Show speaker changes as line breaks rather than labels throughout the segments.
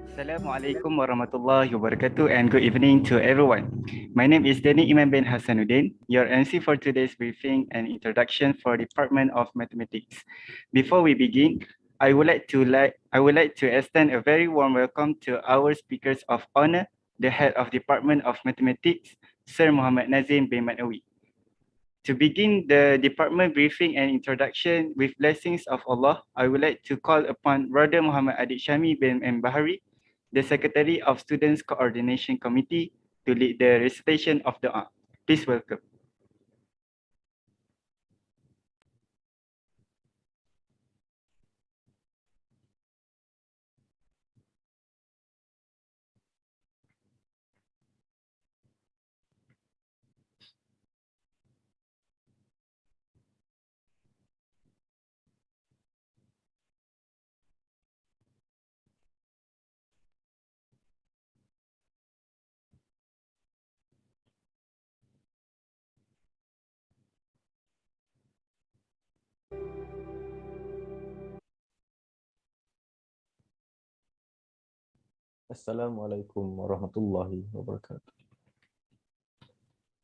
Assalamualaikum warahmatullahi wabarakatuh and good evening to everyone. My name is Danny Iman bin Hasanuddin, your MC for today's briefing and introduction for Department of Mathematics. Before we begin, I would like to extend a very warm welcome to our speakers of honor, the head of Department of Mathematics, Sir Muhammad Nazim bin Manawi. To begin the department briefing and introduction with blessings of Allah, I would like to call upon Brother Muhammad Adik Shami bin M. Bahari, the Secretary of Students Coordination Committee, to lead the recitation of the dua. Please welcome.
Assalamualaikum warahmatullahi wabarakatuh.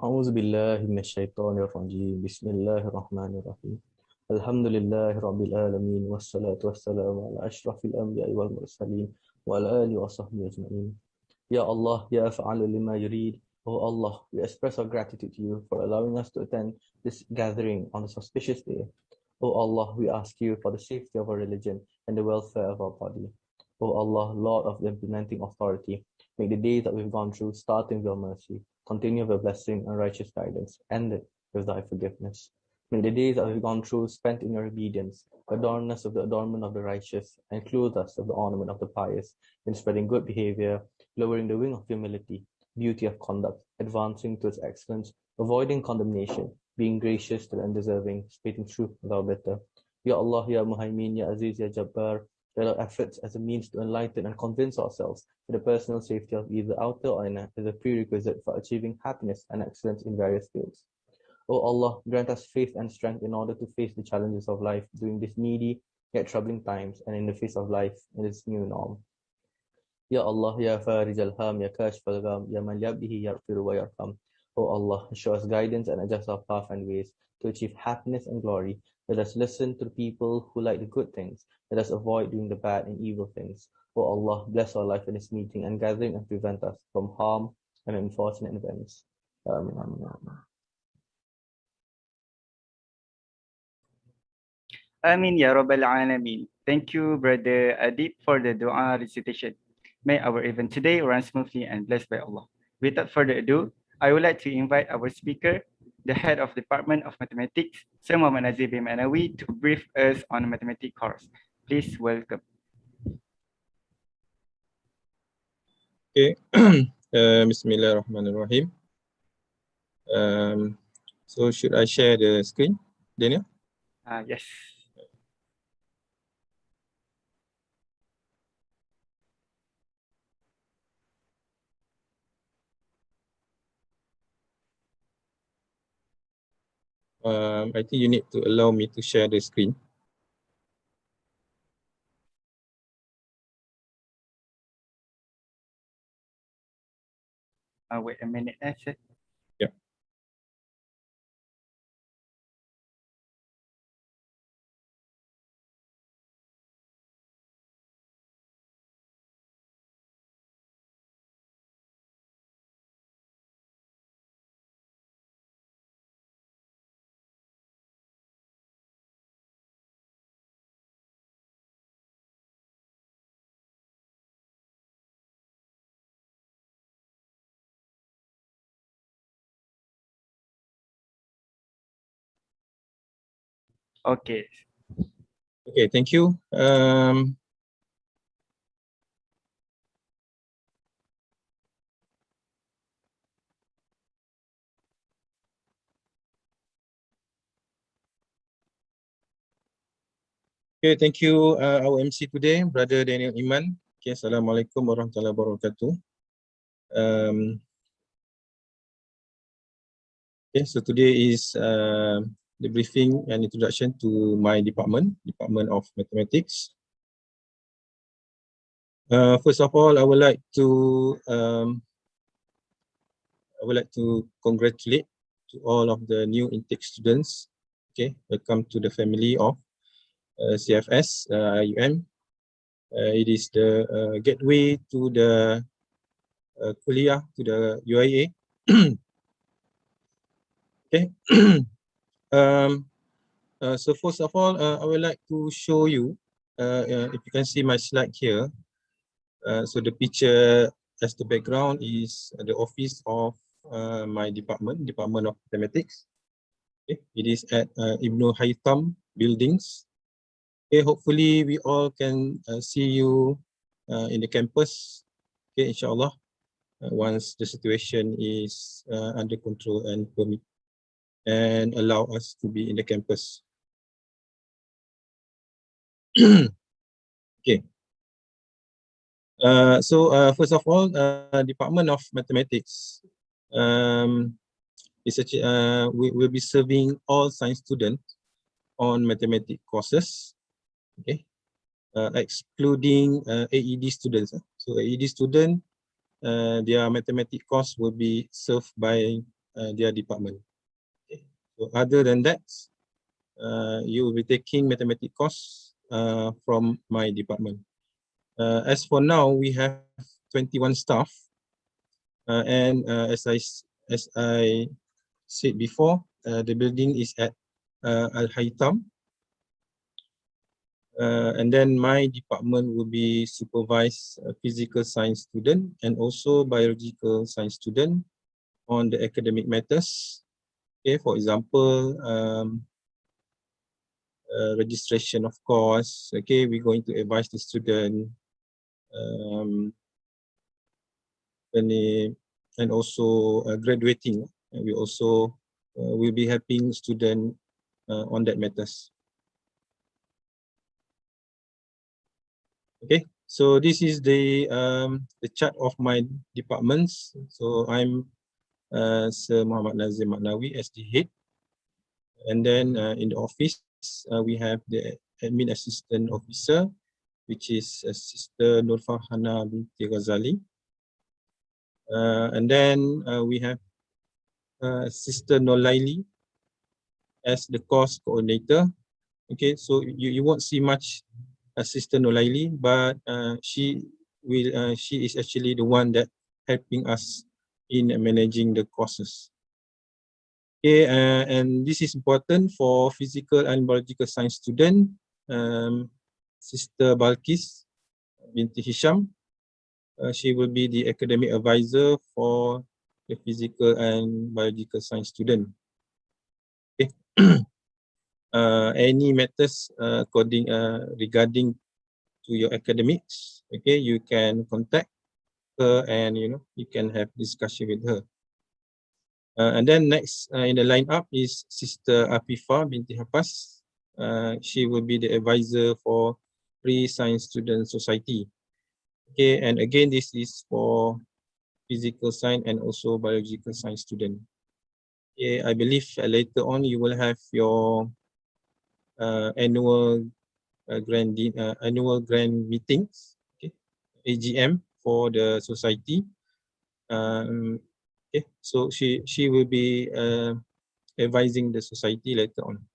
A'udzu billahi minasyaitonir rajim. Bismillahirrahmanirrahim. Alhamdulillahi rabbil alamin wassalatu wassalamu ala asyrafil anbiya'i wal mursalin wa ala alihi wa sahbihi ajma'in. Ya Allah, ya fa'alu lima yurid. Oh Allah, we express our gratitude to you for allowing us to attend this gathering on this auspicious day. Oh Allah, we ask you for the safety of our religion and the welfare of our body. O Allah, Lord of the implementing authority, make the days that we've gone through, starting with your mercy, continue with your blessing and righteous guidance, end it with thy forgiveness. Make the days that we've gone through, spent in your obedience, adorn us with the adornment of the righteous, and clothe us with the ornament of the pious, in spreading good behavior, lowering the wing of humility, beauty of conduct, advancing towards excellence, avoiding condemnation, being gracious to the undeserving, speaking truth without bitter. Ya Allah, Ya Muhaimin, Ya Aziz, Ya Jabbar, let our efforts as a means to enlighten and convince ourselves that the personal safety of either outer or inner is a prerequisite for achieving happiness and excellence in various fields. O Allah, grant us faith and strength in order to face the challenges of life during these needy yet troubling times and in the face of life in its new norm. Ya Allah, Ya Farij al-Ham, Ya Kashf al-Gham, Ya Man Yabdihi Yarfiru wa Yarham. O Allah, show us guidance and adjust our path and ways to achieve happiness and glory. Let us listen to the people who like the good things. Let us avoid doing the bad and evil things. O Allah, bless our life in this meeting and gathering and prevent us from harm and unfortunate events. Amin, amin, amin.
Amin ya Rabbal Alameen. Thank you, Brother Adib, for the dua recitation. May our event today run smoothly and blessed by Allah. Without further ado, I would like to invite our speaker, the head of Department of Mathematics, Sir Muhammad Nazir bin Manawi, to brief us on mathematics course. Please welcome.
Okay, Bismillahirrahmanirrahim. So should I share the screen, Daniel?
Yes.
I think you need to allow me to share the screen.
Wait a minute, sir.
Yeah.
Okay.
Okay, thank you. Okay, thank you, our MC today, Brother Daniel Iman. Okay, Assalamualaikum warahmatullahi wabarakatuh. Okay, so today is the briefing and introduction to my department, Department of Mathematics. First of all, I would like to congratulate to all of the new intake students. Okay, welcome to the family of CFS IUM. It is the gateway to the kuliah, to the UIA. Okay. So first of all, I would like to show you, if you can see my slide here. So the picture as the background is the office of my department of mathematics. Okay. It is at Ibn Haytham buildings. Okay, hopefully we all can see you in the campus. Okay, inshallah, once the situation is under control and permit and allow us to be in the campus. Okay. So first of all, Department of Mathematics is actually, we will be serving all science students on mathematics courses. Okay, excluding AED students. So AED student, their mathematics course will be served by their department. Okay. So other than that, you will be taking mathematics course from my department. As for now, we have 21 staff, and as I said before, the building is at Al Haytham. And then my department will be supervise physical science student and also biological science student on the academic matters. Okay, for example, registration of course. Okay, we're going to advise the student, and also graduating. We also will be helping student on that matters. Okay, so this is the chart of my departments. So I'm Sir Muhammad Nazim Maknawi as the head, and then in the office we have the admin assistant officer, which is Sister Nur Farhana binti Ghazali, and then we have Sister Nolaili as the course coordinator. Okay, so you won't see much Sister Nolaili, but she is actually the one that helping us in managing the courses. Okay, and this is important for physical and biological science student. Sister Balkis binti Hisham, she will be the academic advisor for the physical and biological science student. Okay. Any matters regarding to your academics, okay, you can contact her and you can have discussion with her. And then next in the lineup is Sister Afifa binti Hafaz. She will be the advisor for Free Science Student Society. Okay, and again this is for physical science and also biological science student. Okay, I believe later on you will have your annual grand meetings, okay, AGM for the society. Okay, so she will be advising the society later on.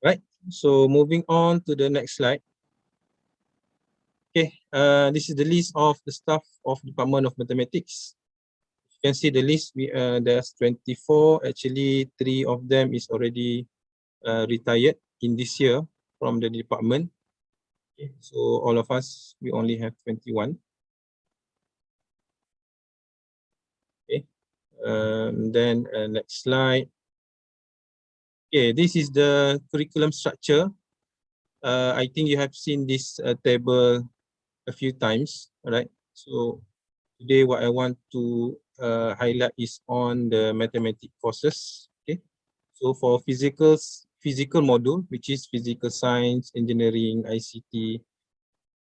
Right. So moving on to the next slide. Okay, this is the list of the staff of Department of Mathematics. You can see the list. There's 24. Actually, 3 of them is already retired in this year from the department. Okay, so all of us, we only have 21. Okay, then next slide. Okay, this is the curriculum structure. I think you have seen this table a few times, right? So today what I want to highlight is on the mathematics courses. Okay, so for physical module, which is physical science, engineering, ICT.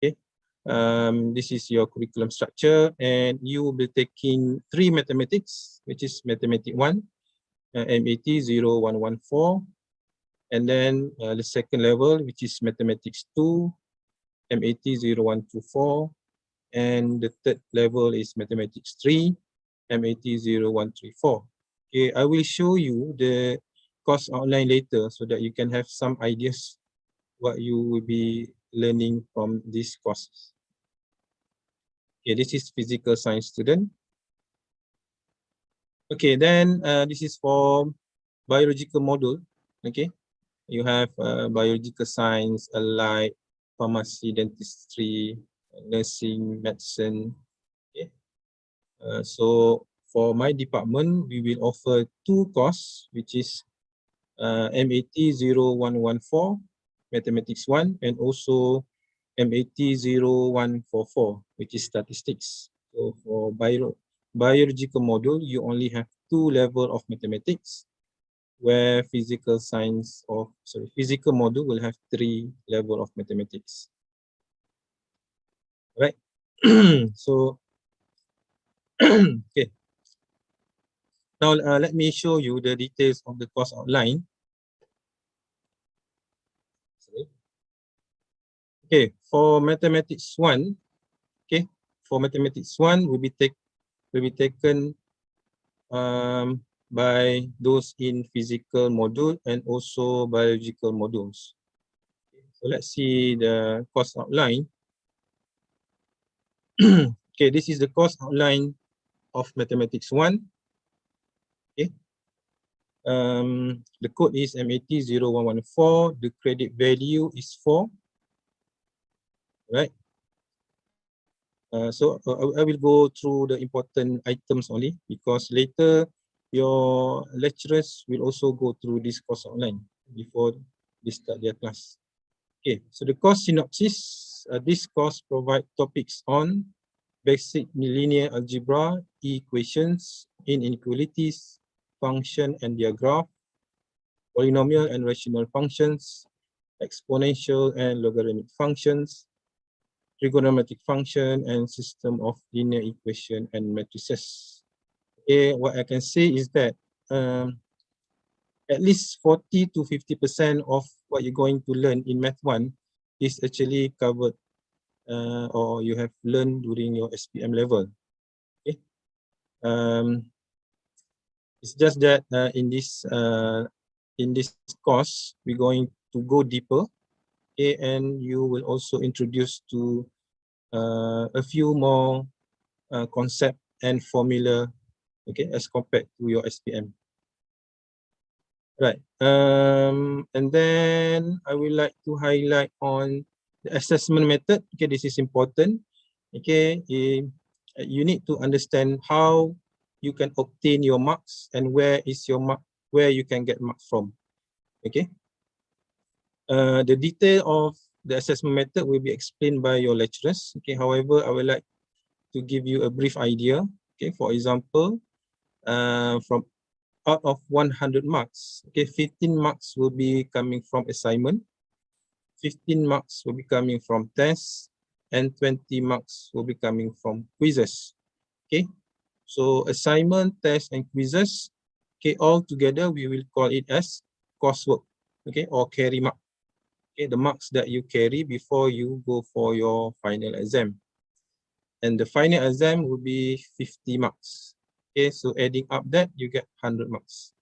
Okay, this is your curriculum structure, and you will be taking 3 mathematics, which is mathematics 1, MAT 0114, and then the second level, which is mathematics 2, MAT 0124, and the third level is Mathematics 3, MAT 0134. Okay, I will show you the course outline later so that you can have some ideas what you will be learning from these courses. Okay, this is physical science student. Okay, then this is for biological module. Okay, you have biological science, allied, pharmacy, dentistry, nursing, medicine. Okay, so for my department, we will offer two courses, which is MAT 0114, Mathematics 1, and also MAT 0144, which is statistics. So for biological module, you only have two levels of mathematics, where physical module will have three levels of mathematics. Right. So okay. Now let me show you the details of the course outline. Okay, for mathematics 1, okay, for mathematics 1 will be taken by those in physical module and also biological modules. So let's see the course outline. Okay, this is the course outline of mathematics 1. Okay. The code is MAT 0114. The credit value is 4. Right. So I will go through the important items only, because later your lecturers will also go through this course outline before they start their class. Okay, so the course synopsis, this course provides topics on basic linear algebra, equations, inequalities, function and their graph, polynomial and rational functions, exponential and logarithmic functions, trigonometric function, and system of linear equation and matrices. Okay, what I can say is that at least 40 to 50% of what you're going to learn in Math 1 is actually covered or you have learned during your SPM level. Okay. It's just that in this course, we're going to go deeper. Okay, and you will also introduce to a few more concept and formula, okay, as compared to your SPM. Right. And then I would like to highlight on the assessment method. Okay, this is important. Okay, you need to understand how you can obtain your marks and where is your mark, where you can get marks from. Okay. The detail of the assessment method will be explained by your lecturers. Okay. However, I would like to give you a brief idea. Okay. For example, from out of 100 marks, okay, 15 marks will be coming from assignment, 15 marks will be coming from tests, and 20 marks will be coming from quizzes. Okay, so assignment, tests, and quizzes, okay, all together we will call it as coursework, okay, or carry mark. Okay, the marks that you carry before you go for your final exam. And the final exam will be 50 marks. Okay, so adding up that, you get 100 marks.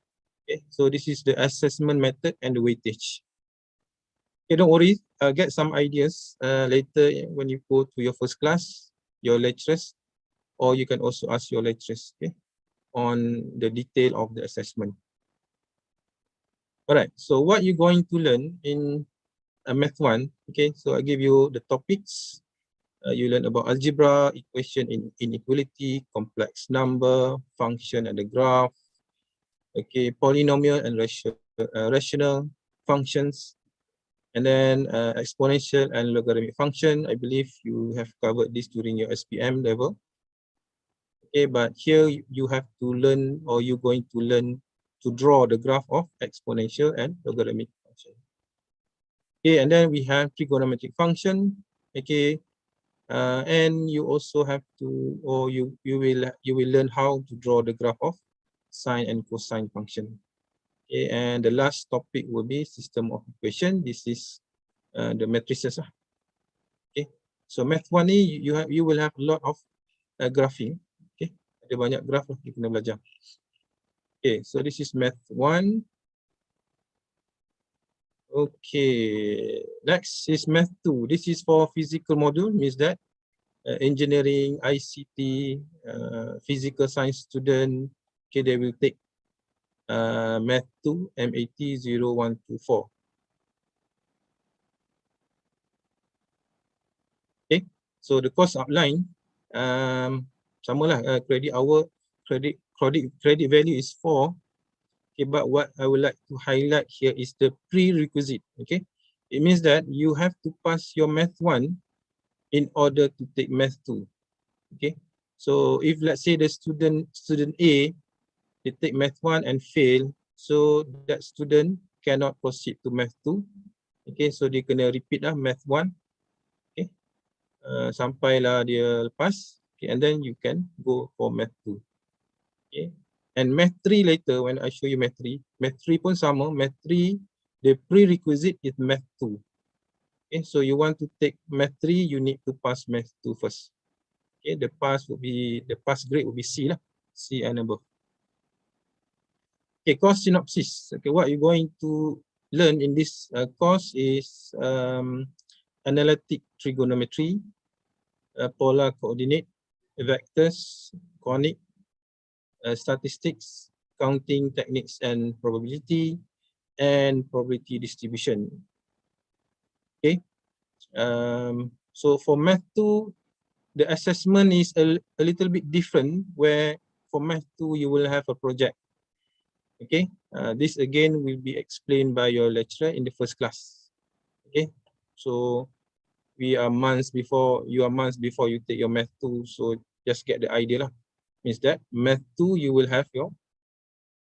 Okay, so this is the assessment method and the weightage. Okay, don't worry, get some ideas later when you go to your first class, your lecturers, or you can also ask your lecturers, okay, on the detail of the assessment. All right, so what you're going to learn in Math 1, okay, so I give you the topics. You learn about algebra, equation, inequality, complex number, function and the graph, okay, polynomial and rational functions, and then exponential and logarithmic function. I believe you have covered this during your SPM level. Okay, but here you have to learn, or you're going to learn to draw the graph of exponential and logarithmic function. Okay, and then we have trigonometric function. Okay. And you also have to, or you will learn how to draw the graph of sine and cosine function. Okay, and the last topic will be system of equation. This is the matrices. Okay, So math 1 ni you will have a lot of graphing. Okay, ada banyak graph lah you kena belajar. Okay, so this is math 1. Okay, next is math 2. This is for physical module, means that engineering, ICT, physical science student, okay, they will take math 2, MAT 0124. Okay, so the course outline, samalah, credit hour, credit value is 4. Okay, but what I would like to highlight here is the prerequisite. Okay, it means that you have to pass your math 1 in order to take math 2. Okay, so if let's say the student A, they take math 1 and fail, so that student cannot proceed to math 2. Okay, so dia kena repeat lah math 1. Okay, sampailah dia lepas. Okay, and then you can go for math 2. Okay, and math 3 later, when I show you math 3 pun sama. Math 3, the prerequisite is math 2. Okay, so you want to take math 3, you need to pass math 2 first. Okay, the pass grade will be C lah, C and above. Okay, course synopsis. Okay, what you're going to learn in this course is analytic trigonometry, polar coordinate, vectors, conic, statistics, counting techniques and probability, and probability distribution. Okay, so for math 2, the assessment is a little bit different, where for math 2 you will have a project. Okay, this again will be explained by your lecturer in the first class. Okay, so you are months before you take your math 2, so just get the idea lah. Means that math 2 you will have your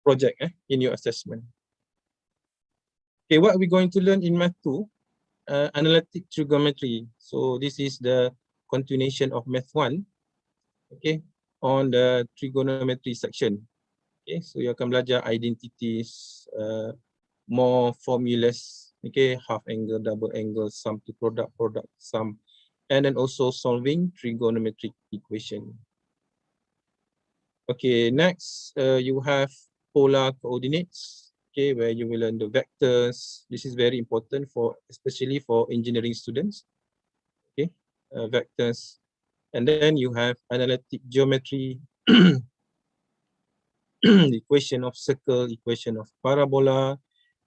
project in your assessment. Okay, what we're going to learn in math 2, analytic trigonometry. So this is the continuation of math 1. Okay, on the trigonometry section. Okay, so you akan belajar identities, more formulas, okay, half angle, double angle, sum to product, sum, and then also solving trigonometric equation. Okay, next you have polar coordinates, okay, where you will learn the vectors. This is very important especially for engineering students. Okay, vectors, and then you have analytic geometry. Equation of circle, equation of parabola,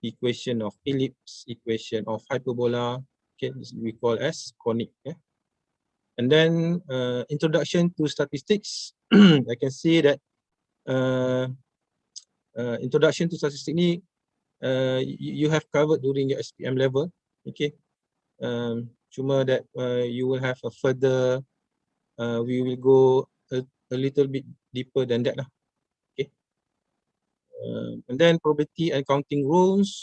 equation of ellipse, equation of hyperbola. Okay, this we call as conic. Yeah? And then introduction to statistics. I can see that introduction to statistics ni you have covered during your SPM level. Okay, cuma that you will have a further. We will go a little bit deeper than that lah. And then probability and counting rules.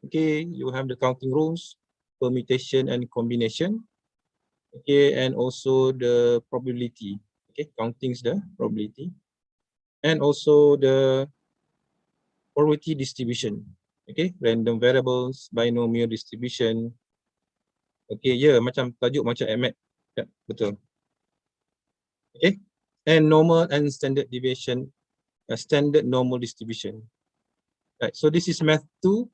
Okay, you have the counting rules, permutation and combination. Okay, and also the probability. Okay, counting is the probability, and also the probability distribution. Okay, random variables, binomial distribution. Okay, macam tajuk macam AMAT. Ya, betul. Okay, and normal and standard deviation. Standard normal distribution. Right, so this is math 2.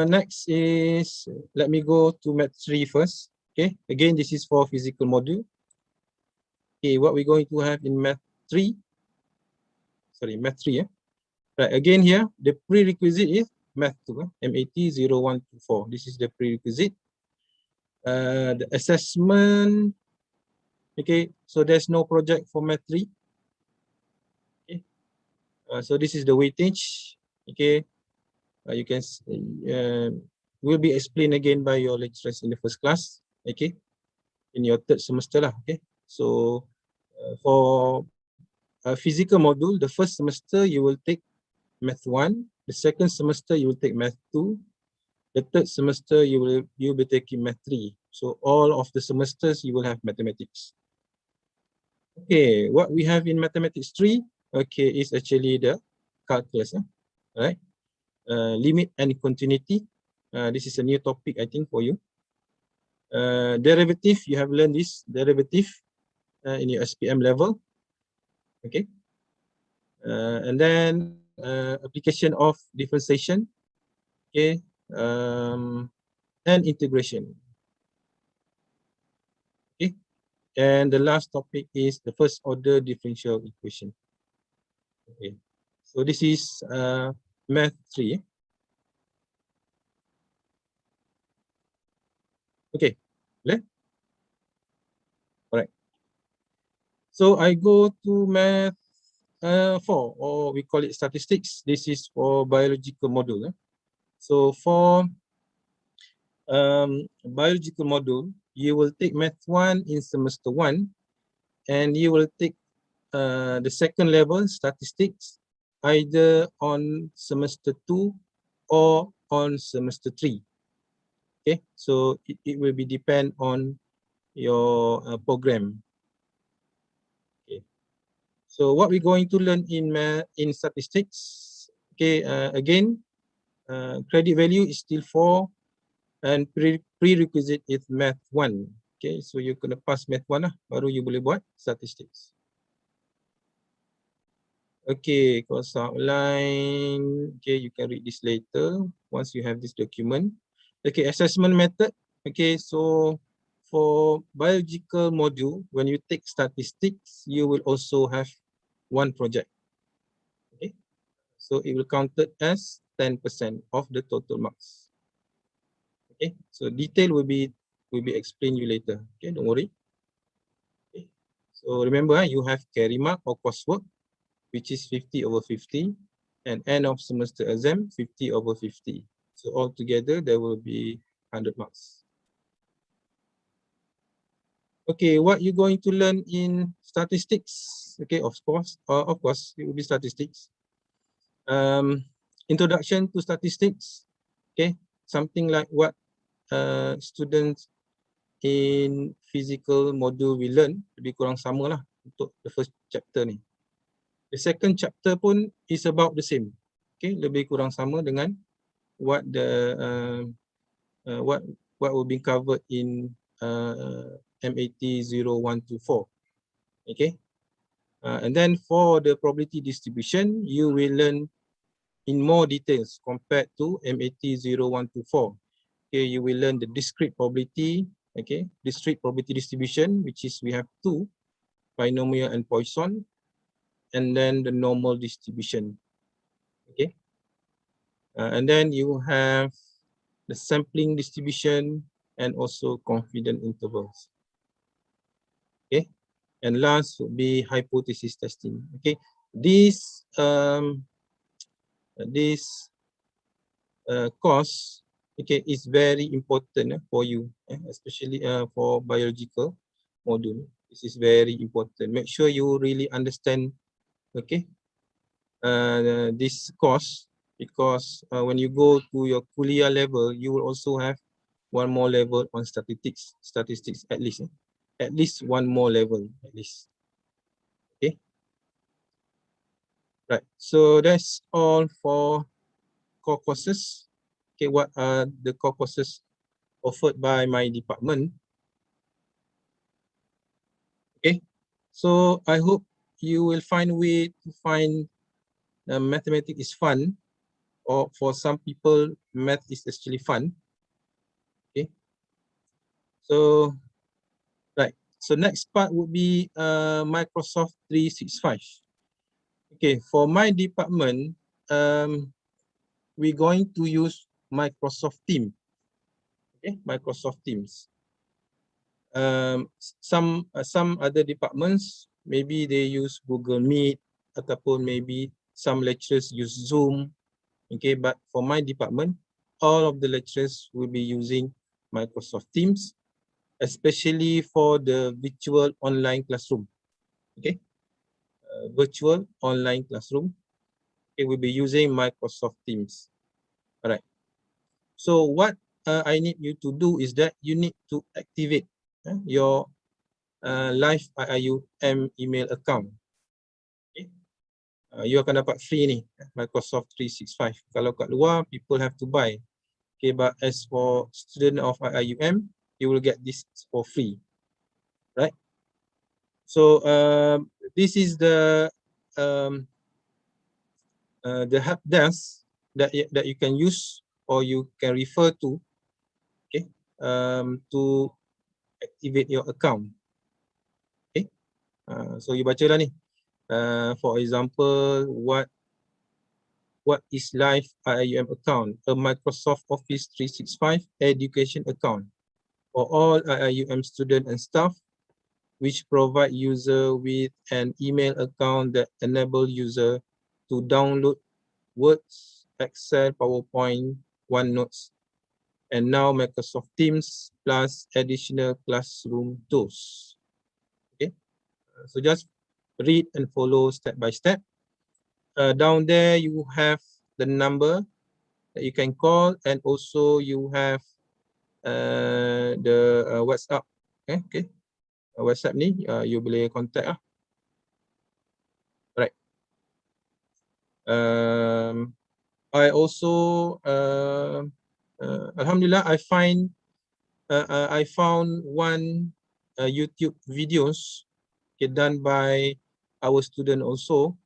Next is, let me go to math 3 first. Okay, again, this is for physical module. Okay, what we're going to have in math 3. Math 3. Right, again here, the prerequisite is math 2, MAT 0124. This is the prerequisite. The assessment. Okay, so there's no project for math 3. So this is the weightage. Okay, you can will be explained again by your lecturers in the first class. Okay, in your third semester lah. Okay, so for a physical module, the first semester you will take math 1. The second semester you will take math 2. The third semester you will be taking math 3. So all of the semesters you will have mathematics. Okay, what we have in mathematics 3. Okay, is actually the calculus, right? Limit and continuity. This is a new topic, I think, for you. Derivative, you have learned this derivative in your SPM level. Okay. And then application of differentiation. Okay. And integration. Okay. And the last topic is the first order differential equation. Okay. So this is math 3. Okay. Boleh? Alright. So I go to math 4, or we call it statistics. This is for biological module. So for biological module, you will take math 1 in semester 1, and you will take the second level statistics either on semester 2 or on semester 3. Okay, so it will be depend on your program. Okay, so what we're going to learn in statistics, okay, again, credit value is still 4, and prerequisite is math 1. Okay, so you kena pass math 1 lah, baru you boleh buat statistics. Okay, course outline. Okay, you can read this later once you have this document. Okay, assessment method. Okay, so for biological module, when you take statistics, you will also have one project. Okay, so it will count it as 10% of the total marks. Okay, so detail will be explained you later. Okay, don't worry. Okay, so remember, you have carry mark or coursework, which is 50/50, and end of semester exam 50/50. So altogether there will be 100 marks. Okay, what you're going to learn in statistics? Okay, of course, it will be statistics. Introduction to statistics. Okay, something like what students in physical module will learn, lebih kurang sama lah untuk the first chapter ni. The second chapter pun is about the same. Okay, lebih kurang sama dengan what the what will be covered in MAT 0124. Okay, and then for the probability distribution, you will learn in more details compared to MAT 0124. Okay, you will learn the discrete probability. Okay, discrete probability distribution, which is we have 2, binomial and Poisson, and then the normal distribution. Okay, and then you have the sampling distribution and also confidence intervals. Okay, and last would be hypothesis testing. Okay, this course, okay, is very important for you, especially for biological module. This is very important. Make sure you really understand, okay, this course, because when you go to your kuliah level, you will also have one more level on statistics at least one more level at least. Okay, right, so that's all for core courses. Okay, what are the core courses offered by my department? Okay, so I hope you will find a way to find mathematics is fun, or for some people math is actually fun. Okay, so right, so next part would be Microsoft 365. Okay, for my department, we're going to use Microsoft Teams. Okay, Microsoft Teams. Some other departments, maybe they use Google Meet, ataupun maybe some lecturers use Zoom. Okay, but for my department, all of the lecturers will be using Microsoft Teams, especially for the virtual online classroom. Okay, virtual online classroom. Okay, we'll be using Microsoft Teams. All right. So what I need you to do is that you need to activate your live IIUM email account. Okay. You akan dapat free ni, Microsoft 365. Kalau kat luar, people have to buy. Okay, but as for student of IIUM, you will get this for free, right? So this is the help desk that you can use or you can refer to, okay, to activate your account. Okay, so you baca lah ni. For example, what is Live IIUM account? A Microsoft Office 365 education account for all IIUM student and staff, which provide user with an email account that enable user to download Words, Excel, PowerPoint, OneNote, and now Microsoft Teams plus additional classroom tools. Okay, so just read and follow step by step. Down there you have the number that you can call, and also you have the WhatsApp. Okay, WhatsApp ni you boleh contact lah. Right. I also Alhamdulillah, I found one YouTube videos, okay, done by our student also,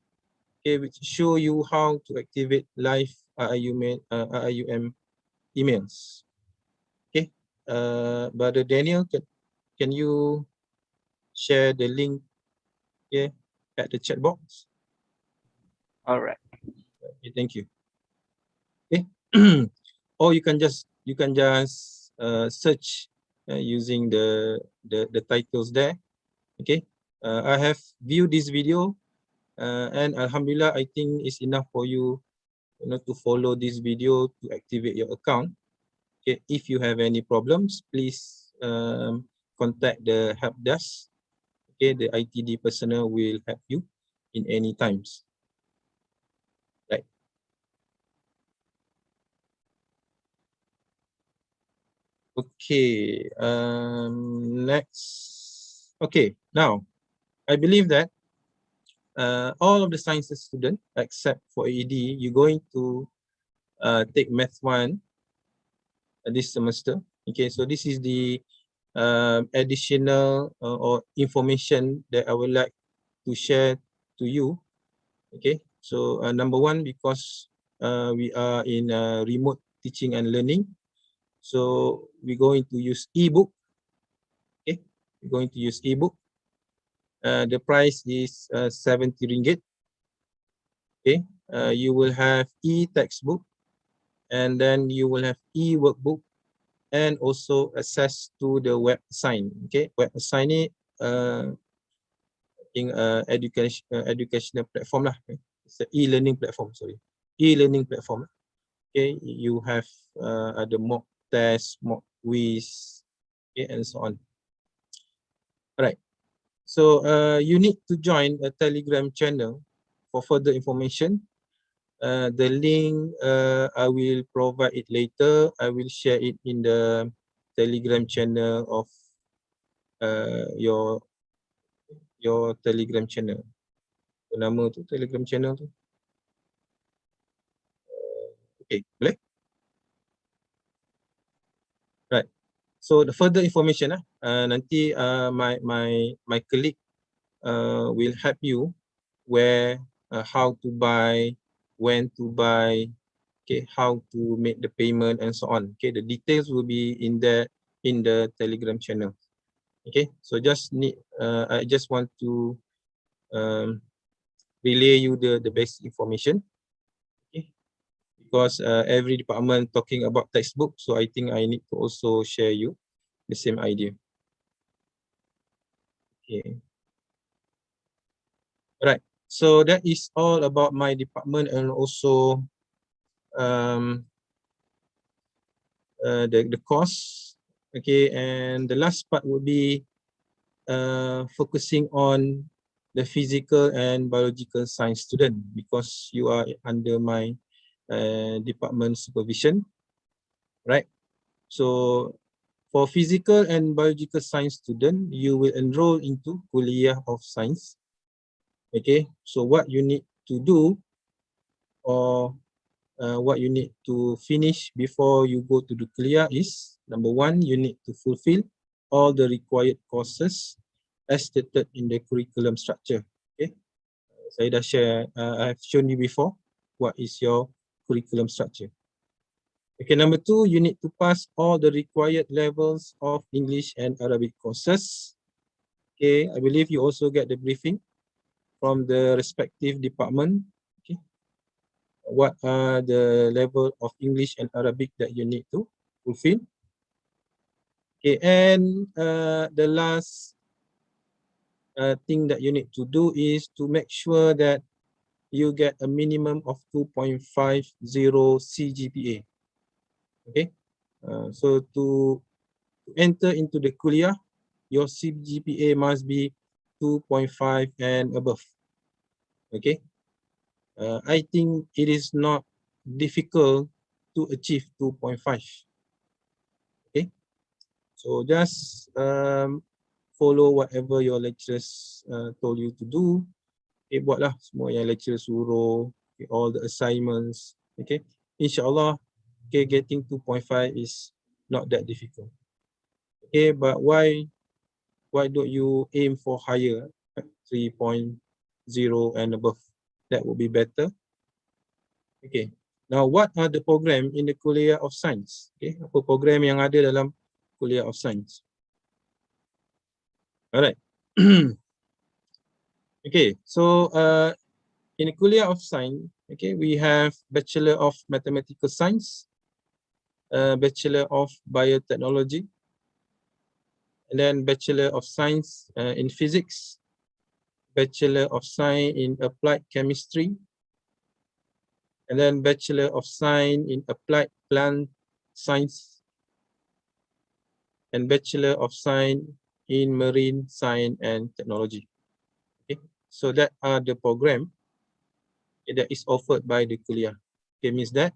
okay, which show you how to activate live IIUM emails. Okay, Brother Daniel, can you share the link here at the chat box?
All right.
Okay, thank you. Okay, or you can just search using the titles there. Okay, I have viewed this video, and Alhamdulillah, I think it's enough for you, to follow this video to activate your account. Okay, if you have any problems, please contact the help desk. Okay, the ITD personnel will help you in any times. Right. Okay. Next. Okay. Now, I believe that all of the sciences student, except for AED, you're going to take Math 1 this semester. Okay, so this is the additional or information that I would like to share to you. Okay, so number one, because we are in remote teaching and learning, so we're going to use ebook. Okay, we're going to use ebook. The price is 70 ringgit. Okay, you will have e-textbook, and then you will have e-workbook, and also access to the web assign. Okay, web assign ni in educational platform lah. It's an e-learning platform. Sorry, e-learning platform. Okay, you have the mock test, mock quiz, okay, and so on. Alright. So you need to join a Telegram channel for further information. The link I will provide it later. I will share it in the Telegram channel of your Telegram channel. Nama tu Telegram channel tu. Okay, boleh? Right. So the further information nanti my colleague will help you where, how to buy, when to buy, okay, how to make the payment and so on. Okay, the details will be in the Telegram channel. Okay, so just need I just want to relay you the basic information. Okay, because every department talking about textbook, so I think I need to also share you the same idea. Okay. Right. So that is all about my department, and also the course. Okay, and the last part would be focusing on the physical and biological science student, because you are under my department supervision, right? So for physical and biological science student, you will enroll into Kuliah of Science. Okay, so what you need to do, or what you need to finish before you go to the kuliah is Number one, you need to fulfill all the required courses as stated in the curriculum structure. Okay, saya dah share, I have shown you before what is your curriculum structure. Okay, number two, you need to pass all the required levels of English and Arabic courses. Okay, I believe you also get the briefing from the respective department. Okay, what are the level of English and Arabic that you need to fulfill? Okay, and the last thing that you need to do is to make sure that you get a minimum of 2.50 CGPA. Okay, so to enter into the kuliah, your CGPA must be 2.5 and above. Okay, I think it is not difficult to achieve 2.5. Okay, so just follow whatever your lecturers told you to do. Okay, buatlah semua yang lecturer suruh, okay, all the assignments. Okay, insyaAllah, okay, getting 2.5 is not that difficult. Okay, but why don't you aim for higher, 3.0 and above? That would be better. Okay, now what are the program in the Kuliah of Science? Okay, apa program yang ada dalam Kuliah of Science? Alright. Okay, so in the Kuliah of Science, okay, we have Bachelor of Mathematical Science, Bachelor of Biotechnology, and then Bachelor of Science in Physics, Bachelor of Science in Applied Chemistry, and then Bachelor of Science in Applied Plant Science, and Bachelor of Science in Marine Science and Technology. Okay, so that are the program that is offered by the Kuliah. Okay, means that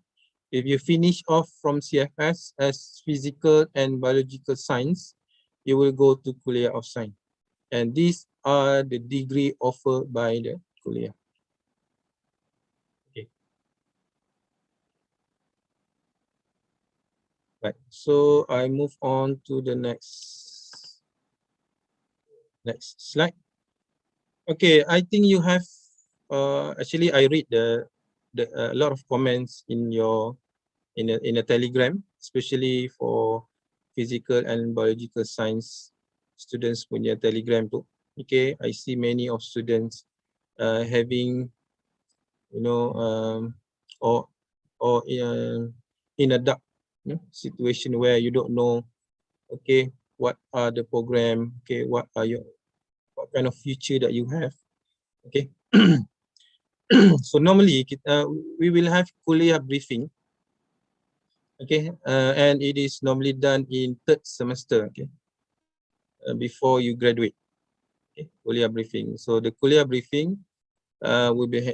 if you finish off from CFS as Physical and Biological Science, you will go to Kuliah of Science. And these are the degree offered by the Kuliah. Okay. Right, so I move on to the next slide. Okay, I think you have actually I read the a lot of comments in your in a Telegram, especially for physical and biological science students punya Telegram tu. Okay, I see many of students having, you know, or in a dark situation where you don't know, okay, what are the program, okay, what kind of future that you have. Okay. So normally we will have kuliah briefing. Okay, and it is normally done in third semester. Okay, before you graduate. Okay, kuliah briefing. So the kuliah briefing will be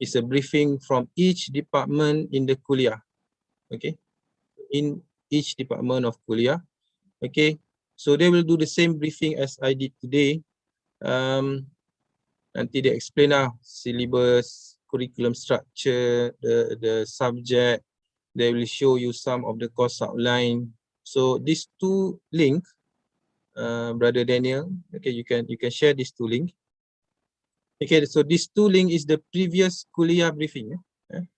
is a briefing from each department in the kuliah. Okay, in each department of kuliah. Okay, so they will do the same briefing as I did today. Nanti dia explain lah syllabus, curriculum structure, the subject. They will show you some of the course outline. So these two link, Brother Daniel, okay, you can share these two link. Okay, so this two link is the previous kuliah briefing.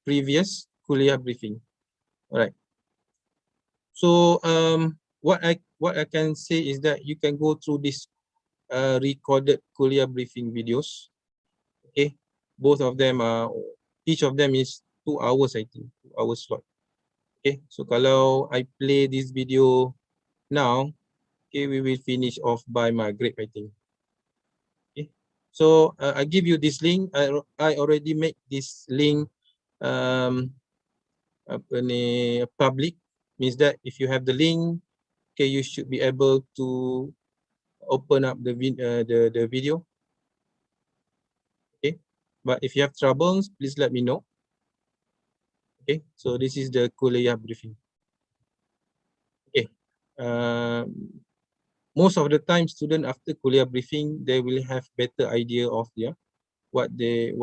Previous kuliah briefing. Alright. So what I can say is that you can go through this recorded kuliah briefing videos. Okay, both of them are, each of them is 2 hours, I think, 2 hours slot. Okay, so kalau I play this video now, okay, we will finish off by Maghrib, I think. Okay, so I give you this link. I already made this link public, means that if you have the link, okay, you should be able to open up the video. Okay, but if you have troubles, please let me know. Okay, so this is the kuliah briefing. Okay, most of the time, student after kuliah briefing, they will have better idea of what they're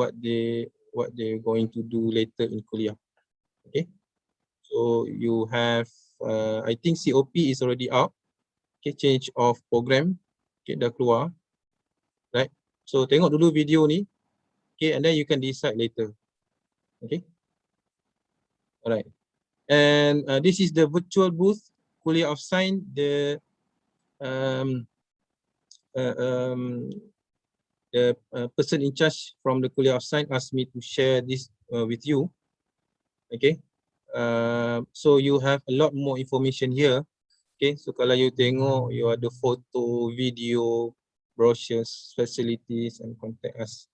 going to do later in kuliah. Okay, so you have I think COP is already out. Okay, change of program. Okay, dah keluar. Right. So tengok dulu video ni. Okay, and then you can decide later. Okay. Alright. And this is the virtual booth, Kuliah of Science. The person in charge from the Kuliah of Science asked me to share this with you. Okay. So you have a lot more information here. Okay. So kalau you tengok, you ada photo, video, brochures, facilities, and contact us.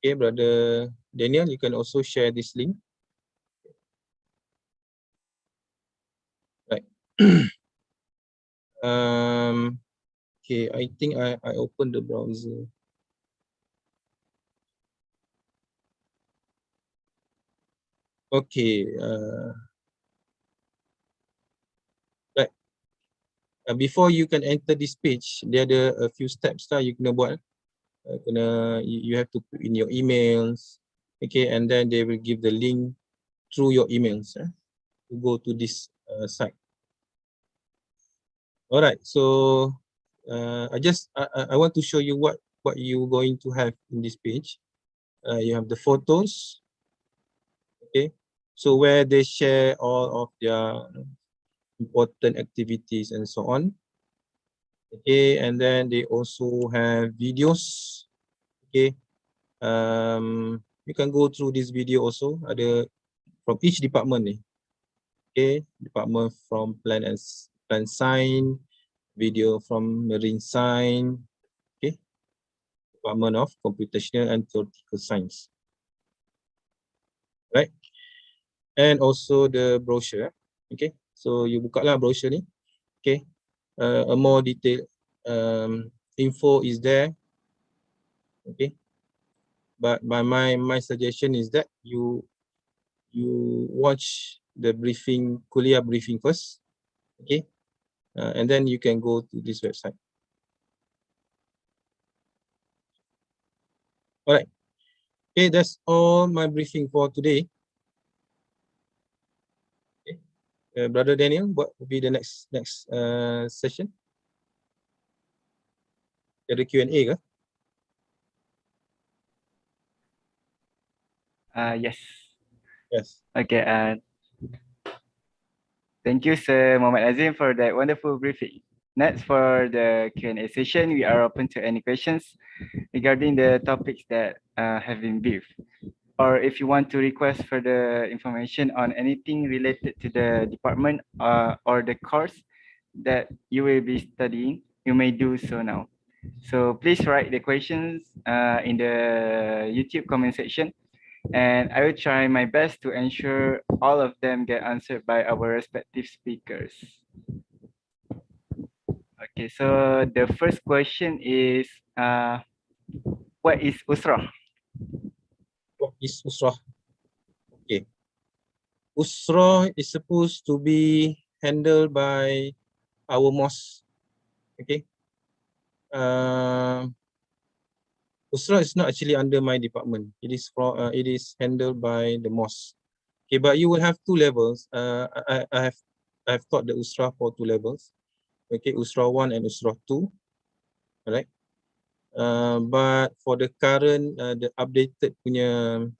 Okay, Brother Daniel, you can also share this link. Right. Okay, I think I opened the browser. Okay, right. Before you can enter this page, there are a few steps lah you kena buat. You have to put in your emails, okay, and then they will give the link through your emails to go to this site. All right, so I want to show you what you're going to have in this page. You have the photos, okay, so where they share all of their important activities and so on. Okay, and then they also have videos. Okay, you can go through this video also. Ada from each department ni. Okay, department from plant science, video from marine science. Okay, department of computational and theoretical science. Right, and also the brochure. Okay, so you buka lah brochure ni. Okay, a more detailed info is there. Okay, but my suggestion is that you watch the briefing, kuliah briefing first. Okay, and then you can go to this website. All right. Okay, that's all my briefing for today. Okay. Brother Daniel, what will be the next session? Ada Q&A ke?
Yes.
Yes.
Okay. Thank you, Sir Muhammad Azim, for that wonderful briefing. Next, for the Q&A session, we are open to any questions regarding the topics that have been briefed. Or if you want to request further information on anything related to the department or the course that you will be studying, you may do so now. So please write the questions in the YouTube comment section, and I will try my best to ensure all of them get answered by our respective speakers. Okay, so the first question is, what is Usrah?
What is Usrah? Okay. Usrah is supposed to be handled by our mosque. Okay. Usrah is not actually under my department. It is handled by the mosque. Okay, but you will have two levels. I have taught the Usrah for two levels. Okay, Usrah 1 and Usrah 2. Alright. But for the current, the updated punya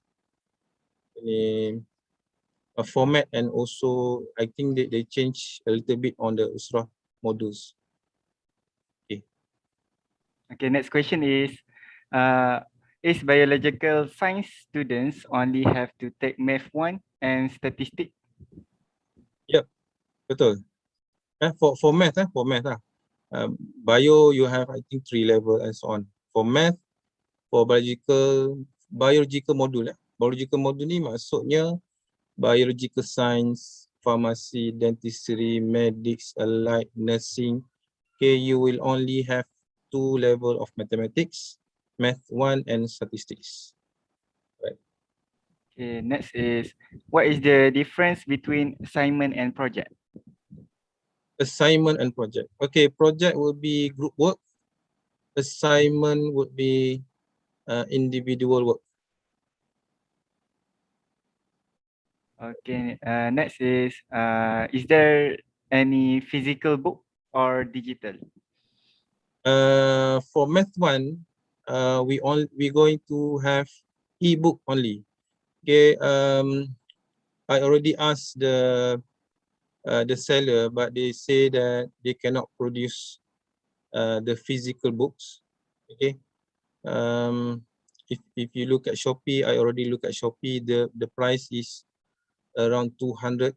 format, and also I think they change a little bit on the Usrah modules. Okay.
Okay, next question is biological science students only have to take Math 1 and statistics?
Yep, betul. For math, bio you have I think 3 level and so on. For math, for biological module, biological module ni maksudnya biological science, pharmacy, dentistry, medics, allied, nursing. Okay, you will only have 2 level of mathematics, math 1 and statistics. Right.
Okay, next is, what is the difference between assignment and project?
Assignment and project. Okay, project will be group work. Assignment would be individual work.
Okay. Next is there any physical book or digital?
For Math 1, we going to have ebook only. Okay. I already asked the seller, but they say that they cannot produce the physical books. Okay. If you look at Shopee, I already look at Shopee. The price is around 200.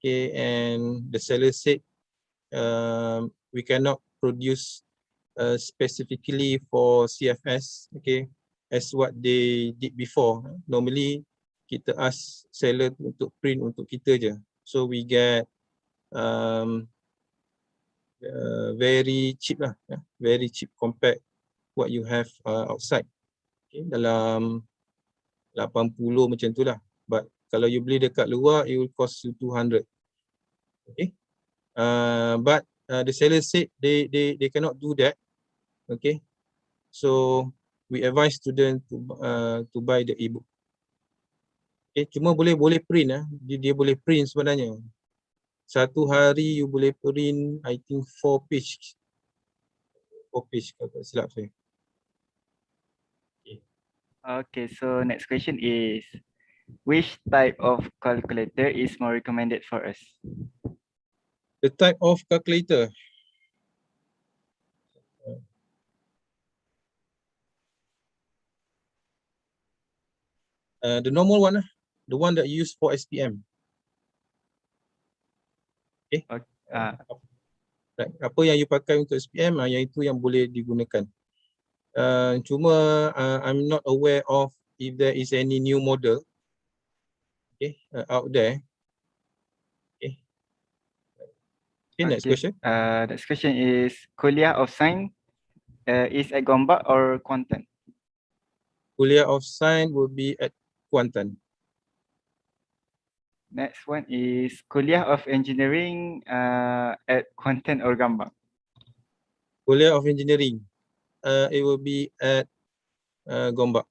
Okay, and the seller said we cannot produce specifically for CFS. Okay, as what they did before. Normally kita ask seller untuk print untuk kita je. So we get very cheap lah, very cheap compared what you have outside. Okay, dalam 80 macam tu lah. But kalau you beli dekat luar, it will cost you 200. Okay. But the seller said they cannot do that. Okay. So we advise student to buy the ebook. Okay. Cuma boleh print dia boleh print sebenarnya. Satu hari you boleh print I think 4 page. 4 page kalau tak silap saya.
Okay, so next question is, which type of calculator is more recommended for us?
The type of calculator. The normal one, the one that you use for SPM. Okay. Right. Apa yang you pakai untuk SPM, yang itu yang boleh digunakan. Cuma I'm not aware of if there is any new model, okay, out there. Okay. Okay, next question.
Next question is, Kuliah of Science is at Gombak or Kuantan?
Kuliah of Science will be at Kuantan.
Next one is, Kuliah of Engineering at Kuantan or Gombak?
Kuliah of Engineering, it will be at Gombak.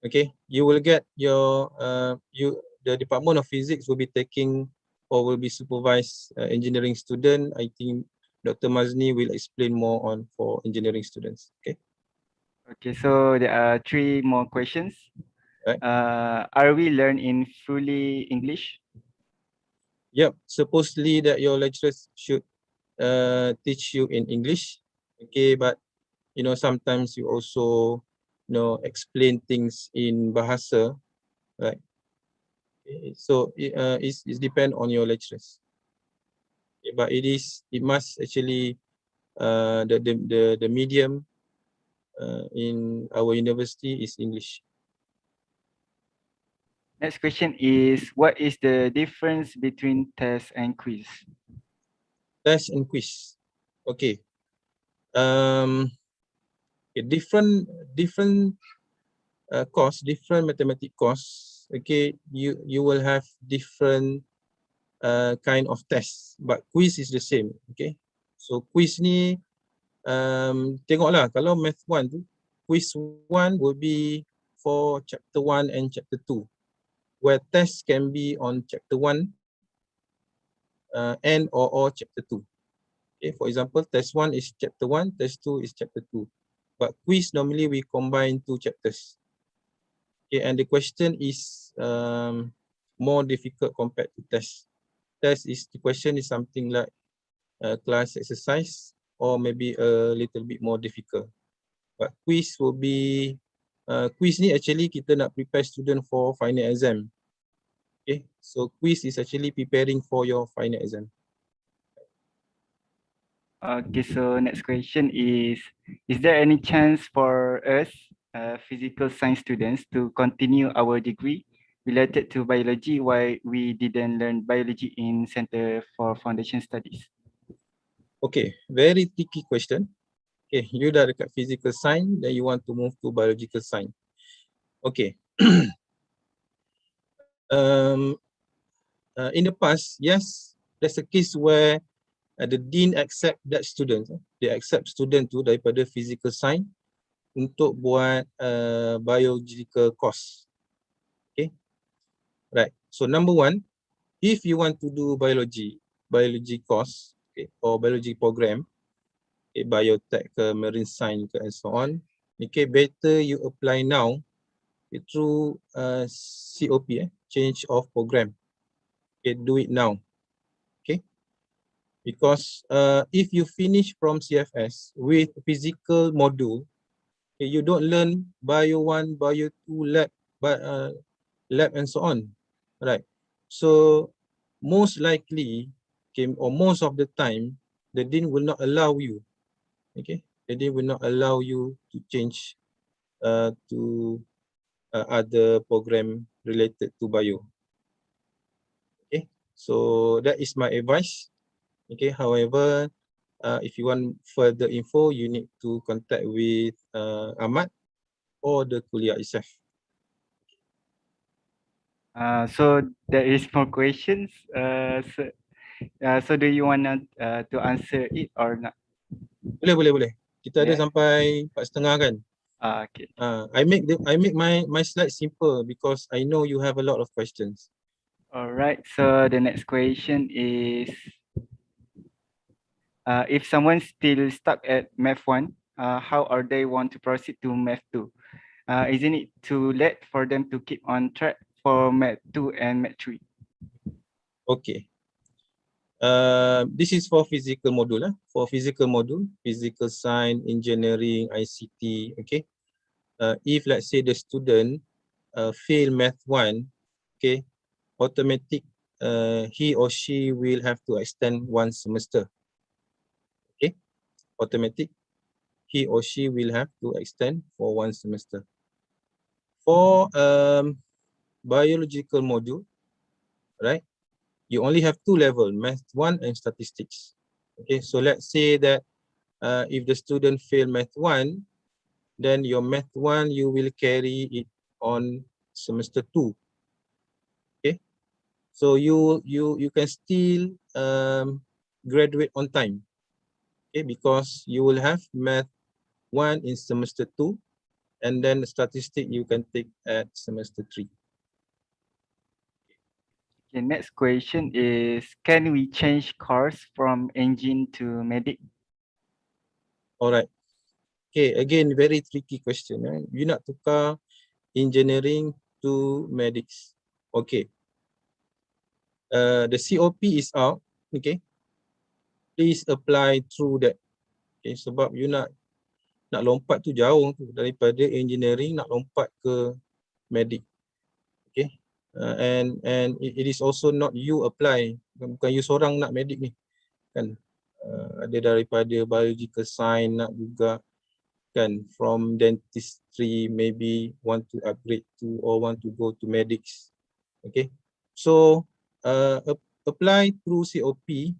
Okay, you will get your the Department of Physics will be taking or will be supervised engineering student. I think Dr. Mazni will explain more on for engineering students. Okay.
Okay, so there are 3 more questions.
Right.
Are we learning fully English?
Yep, supposedly that your lecturers should teach you in English. Okay, but you know sometimes you also explain things in bahasa, right? Okay, so it depend on your lecturers. Okay, but it must actually the medium in our university is English.
Next question is, what is the difference between test and quiz?
Test and quiz. Okay. Different course, different mathematics course. Okay, you will have different kind of tests, but quiz is the same. Okay, so quiz ni tengoklah kalau math 1 tu, quiz 1 will be for chapter 1 and chapter 2, where test can be on chapter 1 and or chapter 2. Okay, for example, test 1 is chapter 1, test 2 is chapter 2. But quiz normally we combine 2 chapters. Okay, and the question is more difficult compared to test. Test is the question is something like a class exercise or maybe a little bit more difficult. But quiz will be quiz ni actually kita nak prepare student for final exam. Okay, so quiz is actually preparing for your final exam.
Okay, so next question is there any chance for us physical science students to continue our degree related to biology while we didn't learn biology in Center for Foundation Studies?
Okay, very tricky question. Okay, you dah dekat physical science, then you want to move to biological science. Okay. In the past, yes, there's a case where the dean accept that student. They accept student tu daripada physical science untuk buat biological course. Okay. Right. So number one, if you want to do biology course, okay, or biology program, okay, biotech, marine science, and so on, okay, better you apply now, okay, through COP, change of program. Okay, do it now. Okay, because if you finish from CFS with physical module, okay, you don't learn bio 1, bio 2, lab and so on, right? So most likely, okay, or most of the time, the dean will not allow you, okay? The dean will not allow you to change to other program related to bio. Okay, so that is my advice. Okay, however, if you want further info, you need to contact with Ahmad or the kuliah itself.
So there is more questions. So do you want to answer it or not?
Boleh. Kita ada
Yeah.
sampai 4:30 kan?
Okay.
I make my slide simple because I know you have a lot of questions.
All right. So the next question is, if someone's still stuck at Math 1, how are they want to proceed to Math 2? Isn't it too late for them to keep on track for Math 2 and Math 3?
Okay. This is for physical module. For physical module, physical science, engineering, ICT. Okay. If let's say the student fail Math 1, okay, automatic he or she will have to extend one semester. Okay, automatic he or she will have to extend for one semester. For biological module, right, you only have 2 levels, Math 1 and statistics. Okay, so let's say that if the student fail Math 1, then your Math 1 you will carry it on semester 2. Okay, so you can still graduate on time. Okay, because you will have Math 1 in semester 2, and then the statistic you can take at semester 3.
Okay, next question is, can we change course from engine to medic?
All right. Okay, again, very tricky question. You nak tukar engineering to medics. Okay. The COP is out. Okay. Please apply through that. Okay, sebab you nak lompat tu jauh tu, daripada engineering nak lompat ke medic. Okay. And it is also not you apply, bukan you seorang nak medic ni kan. Ada daripada biological science nak juga kan, from dentistry maybe want to upgrade to or want to go to medics. Okay, so apply through COP,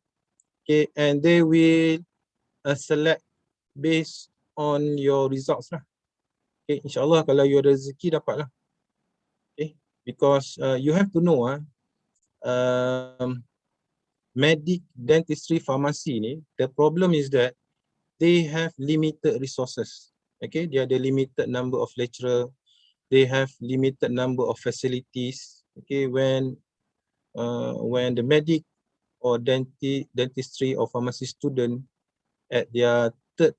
okay, and they will select based on your results lah. Okay, insyaAllah kalau you ada rezeki dapat lah. Okay, because you have to know medic, dentistry, pharmacy ni, the problem is that they have limited resources. Okay, they ada limited number of lecturer, they have limited number of facilities. Okay, when the medic or dentistry or pharmacy student at their third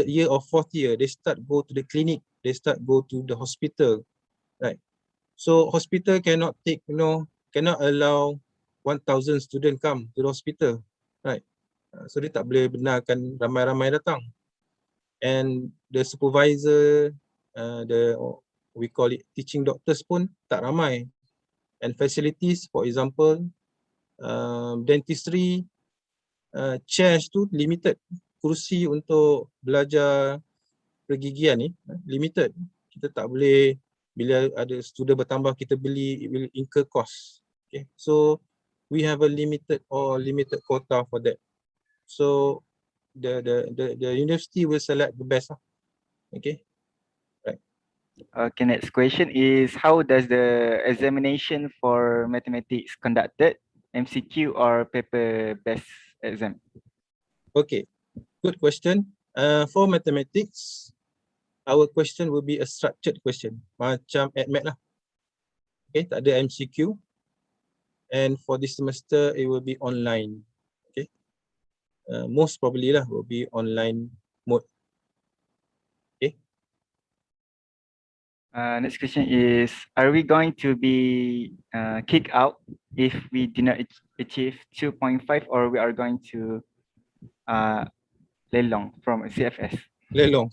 year or fourth year, they start go to the clinic, they start go to the hospital, right? So hospital cannot take, cannot allow 1,000 student come to the hospital, right? So dia tak boleh benarkan ramai-ramai datang. And the supervisor, we call it teaching doctors pun tak ramai. And facilities, for example, dentistry, chairs tu limited. Kursi untuk belajar pergigian ni limited. Kita tak boleh, bila ada student bertambah kita beli, it will incur cost. Okay, so we have a limited quota for that. So the university will select the best. Okay, right.
Okay, next question is, how does the examination for mathematics conducted? MCQ or paper-based exam?
Okay, good question. For mathematics, our question will be a structured question, macam ADMAT lah. Okay, tak ada MCQ. and for this semester it will be online. Okay, most probably lah will be online mode. Okay.
Next question is, are we going to be kicked out if we did not achieve 2.5, or we are going to lelong from CFS?
Lelong.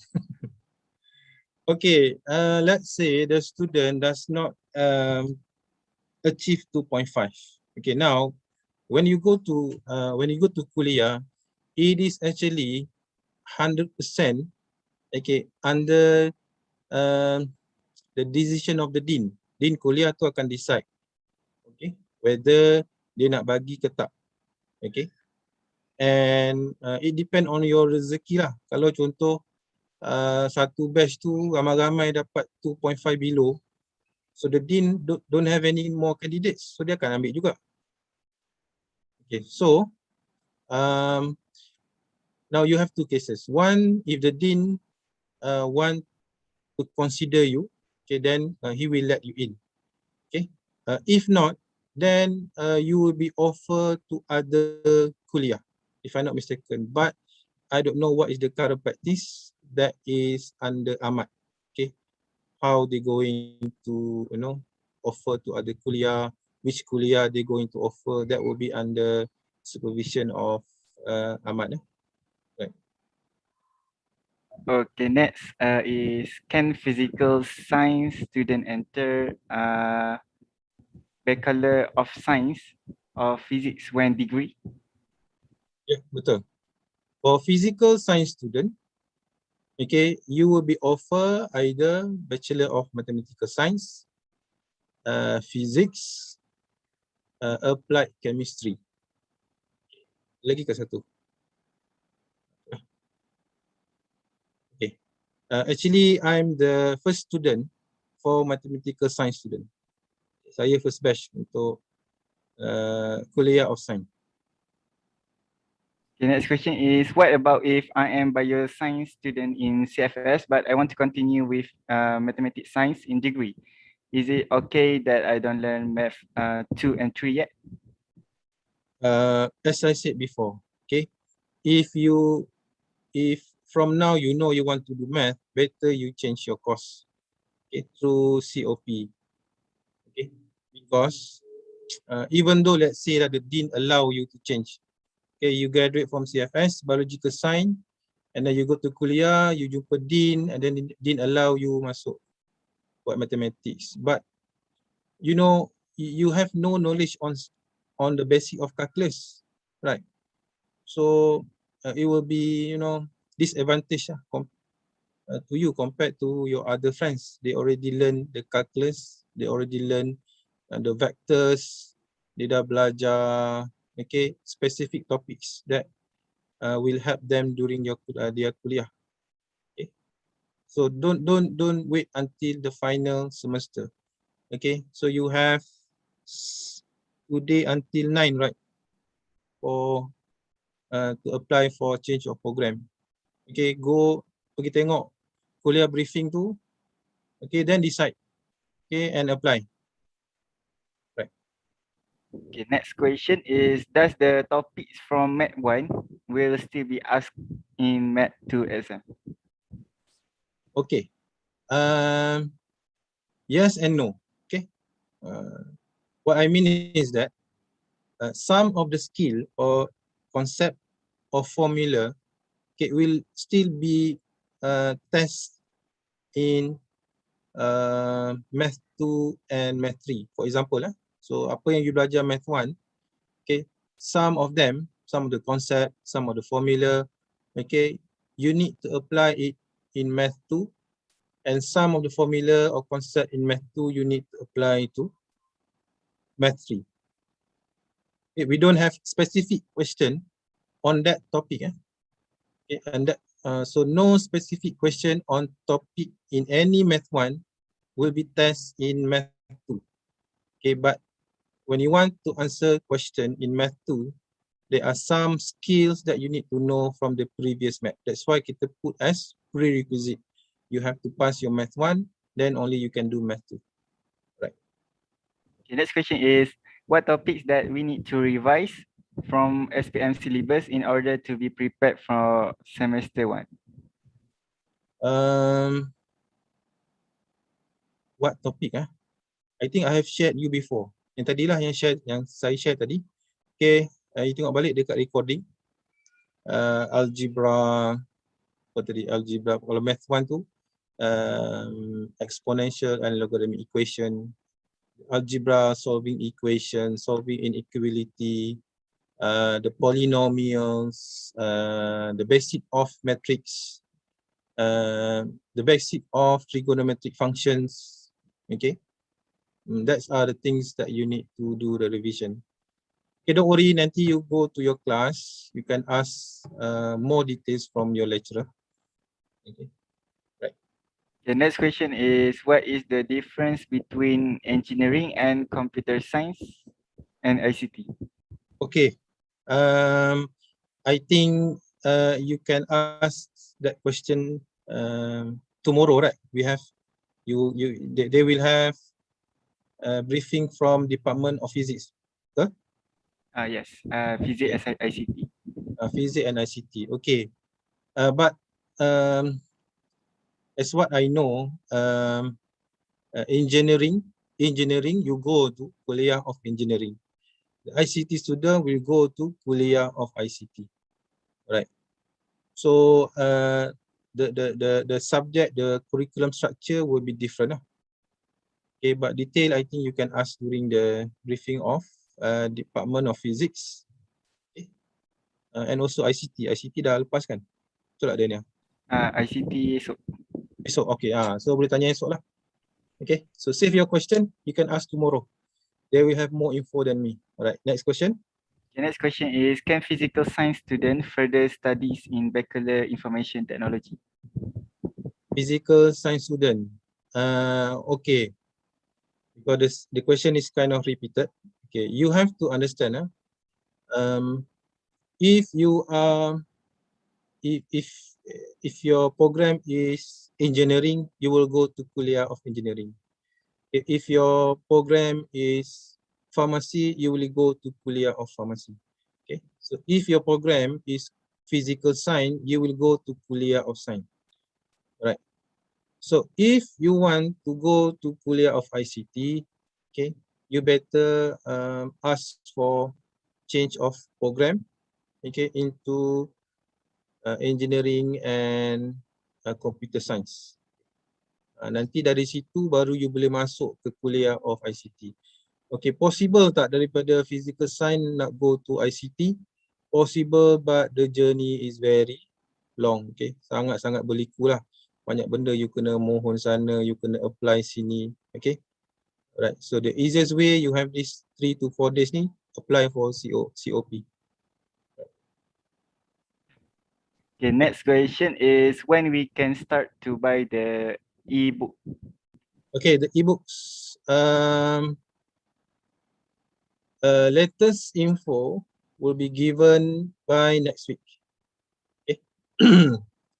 Okay, let's say the student does not achieve 2.5. Okay, now when you go to kuliah, it is actually 100% okay under the decision of the dean. Dean kuliah tu akan decide okay whether dia nak bagi ke tak. Okay, and it depend on your rezeki lah. Kalau contoh satu batch tu ramai-ramai dapat 2.5 below, so the dean don't have any more candidates, so dia akan ambil juga. Okay, so now you have two cases. One, if the dean want to consider you, okay, then he will let you in. Okay, if not, then you will be offered to other kuliah, if I'm not mistaken. But I don't know what is the current practice that is under Ahmad. Okay, how they going to offer to other kuliah, which kuliah they going to offer, that will be under supervision of Ahmad. Right.
Okay, next is, can physical science student enter Bachelor of Science or Physics when degree?
Yeah, betul. For physical science student, okay, you will be offered either Bachelor of Mathematical Science, Physics, Applied Chemistry. Lagi ke satu? Okay. Actually, I'm the first student for Mathematical Science student. Saya first batch untuk kuliah of Science.
The next question is, what about if I am bioscience student in CFS, but I want to continue with mathematics science in degree? Is it okay that I don't learn math 2 and 3 yet?
As I said before, okay, if from now you know you want to do math, better you change your course, okay, through COP, okay, because even though let's say that the dean allow you to change, okay, you graduate from CFS biological science, and then you go to kuliah, you jumpa dean, and then dean allow you masuk buat mathematics, but you know you have no knowledge on the basic of calculus, right? So it will be disadvantage to you compared to your other friends. They already learn the calculus, they already learn the vectors, they dah belajar okay specific topics that will help them during their kuliah. Okay, so don't wait until the final semester. Okay, so you have today until 9, right, for to apply for change of program. Okay, go pergi tengok kuliah briefing tu, okay, then decide, okay, and apply. Right.
Okay, next question is, does the topics from Mat 1 will still be asked in Mat 2 exam?
Okay, yes and no. Okay, what I mean is that some of the skill or concept or formula, okay, will still be test in math 2 and math 3. For example, so apa yang you belajar math 1, okay, some of them, some of the concept, some of the formula, okay, you need to apply it in math 2, and some of the formula or concept in math 2 you need to apply to math 3. Okay, we don't have specific question on that topic, okay, and that so no specific question on topic in any math 1 will be tested in math 2. Okay, but when you want to answer question in math 2, there are some skills that you need to know from the previous math. That's why kita put as prerequisite. You have to pass your math 1, then only you can do math 2. Right.
Okay, next question is, what topics that we need to revise from SPM syllabus in order to be prepared for semester 1?
What topic ah? I think I have shared you before. Yang tadilah yang saya share tadi. Okay, you tengok balik dekat recording. Algebra, apa tadi? Algebra, kalau math 1 tu, exponential and logarithmic equation, algebra, solving equation, solving inequality, the polynomials, the basic of matrix, the basic of trigonometric functions. Okay, that's are the things that you need to do the revision. Okay, don't worry, nanti you go to your class, you can ask more details from your lecturer. Okay, right.
The next question is, what is the difference between engineering and computer science and ICT?
Okay, I think you can ask that question tomorrow, right? We have they will have a briefing from Department of Physics.
Yes, physics and ICT.
Physics and ICT. Okay, but as what I know, engineering you go to kuliah of engineering. The ICT student will go to kuliah of ICT, right? So the subject, the curriculum structure will be different. Okay, but detail I think you can ask during the briefing of Department of Physics. Okay. And also ICT. ICT dah lepas kan? Betul tak Daniel?
ICT esok.
Esok, okay. So boleh tanya esok lah. Okay, so save your question. You can ask tomorrow. They will have more info than me. Alright, next question.
The next question is, can physical science student further studies in Bachelor Information Technology?
Physical science student. Okay. Because the question is kind of repeated. Okay, you have to understand. If you are, if your program is engineering, you will go to kuliah of engineering. If your program is pharmacy, you will go to kuliah of pharmacy. Okay, so if your program is physical science, you will go to kuliah of science. Right. So if you want to go to kuliah of ICT, okay, you better ask for change of program, okay, into engineering and computer science. Nanti dari situ baru you boleh masuk ke kuliah of ICT. Okay, possible tak daripada physical science nak go to ICT? Possible, but the journey is very long. Okay, sangat-sangat berliku lah. Banyak benda you kena mohon sana, you kena apply sini. Okay, right. So the easiest way, you have this 3 to 4 days ni, apply for COP.
Okay, next question is, when we can start to buy the e-book?
Okay, the e-books. Latest info will be given by next week. Okay.